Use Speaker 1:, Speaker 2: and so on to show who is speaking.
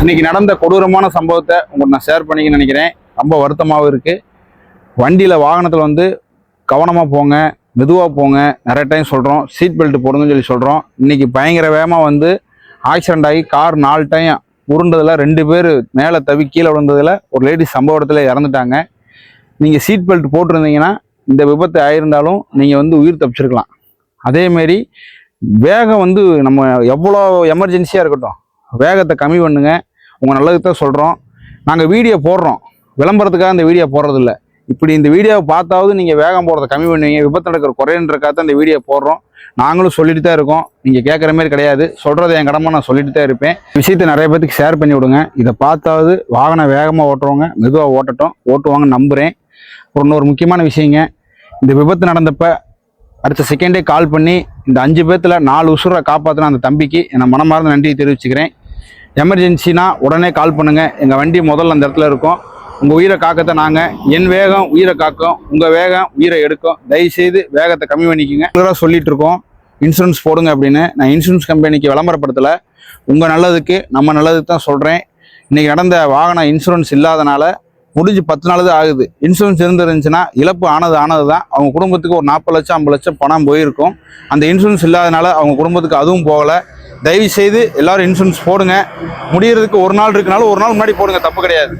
Speaker 1: இன்னைக்கு நடந்த கொடூரமான சம்பவத்தை உங்களுக்கு நான் ஷேர் பண்ணிக்கணும்னு நினைக்கிறேன். ரொம்ப வருத்தமாகவும் இருக்குது. வண்டியில் வாகனத்தில் வந்து கவனமாக போங்க, மெதுவாக போங்க. நிறைய டைம் சொல்கிறோம், சீட் பெல்ட் போடுங்கன்னு சொல்லி சொல்கிறோம். இன்றைக்கி பயங்கர வேகமாக வந்து ஆக்சிடென்ட் ஆகி கார் 4 டைம் உருண்டதில் 2 பேர் மேலே தவி கீழே விழுந்ததில் ஒரு லேடி சம்பவ இடத்துல இறந்துட்டாங்க. நீங்கள் சீட் பெல்ட் போட்டிருந்தீங்கன்னா இந்த விபத்து ஆயிருந்தாலும் நீங்கள் வந்து உயிர் தப்பிச்சிருக்கலாம். அதேமாரி வேகம் வந்து நம்ம எவ்வளோ எமர்ஜென்சியாக இருக்கட்டும், வேகத்தை கம்மி பண்ணுங்க. உங்கள் நல்லதுக்கு தான் சொல்கிறோம். நாங்கள் வீடியோ போடுறோம், விளம்பரத்துக்காக இந்த வீடியோ போடுறதில்ல. இப்படி இந்த வீடியோவை பார்த்தாவது நீங்கள் வேகம் போடுறதை கம்மி பண்ணுவீங்க, விபத்து நடக்கிற குறைன்றக்காக தான் இந்த வீடியோ போடுறோம். நாங்களும் சொல்லிட்டு தான் இருக்கோம், நீங்கள் கேட்குற மாதிரி கிடையாது. சொல்கிறது என் கடமை, நான் சொல்லிட்டு தான் இருப்பேன். விஷயத்தை நிறைய பேருக்கு ஷேர் பண்ணி விடுங்க. இதை பார்த்தாவது வாகனம் வேகமாக ஓட்டுறவங்க மெதுவாக ஓட்டுவாங்க நம்புகிறேன். இன்னொரு முக்கியமான விஷயங்க, இந்த விபத்து நடந்தப்போ அடுத்த செகண்டே கால் பண்ணி இந்த 5 பேர்த்தில் 4 உசுரை காப்பாற்றின அந்த தம்பிக்கு என்னை மனமார்ந்த நன்றியை தெரிவிச்சுக்கிறேன். எமர்ஜென்சினா உடனே கால் பண்ணுங்கள். எங்கள் வண்டி முதல்ல அந்த இடத்துல இருக்கும். உங்கள் உயிரை காக்கத்தை நாங்கள், என் வேகம் உயிரை காக்கும், உங்கள் வேகம் உயிரை எடுக்கும். தயவுசெய்து வேகத்தை கம்மி பண்ணிக்கோங்க. கிளியராக சொல்லிட்டு இருக்கோம், இன்சூரன்ஸ் போடுங்க அப்படின்னு. நான் இன்சூரன்ஸ் கம்பெனிக்கு விளம்பரப்படுத்தலை, உங்கள் நல்லதுக்கு நம்ம நல்லதுக்கு தான் சொல்கிறேன். இன்றைக்கி நடந்த வாகன இன்சூரன்ஸ் இல்லாதனால முடிஞ்சு 10 நாள் தான் ஆகுது. இன்சூரன்ஸ் இருந்துருந்துச்சுன்னா இழப்பு ஆனது தான். அவங்க குடும்பத்துக்கு ஒரு 40 லட்சம் 50 லட்சம் பணம் போயிருக்கும். அந்த இன்சூரன்ஸ் இல்லாதனால அவங்க குடும்பத்துக்கு அதுவும் போகலை. தயவு செய்து எல்லாரும் இன்சூரன்ஸ் போடுங்க. முடியறதுக்கு ஒரு நாள் இருக்குனாலும் ஒரு நாள் முன்னாடி போடுங்க, தப்பு கிடையாது.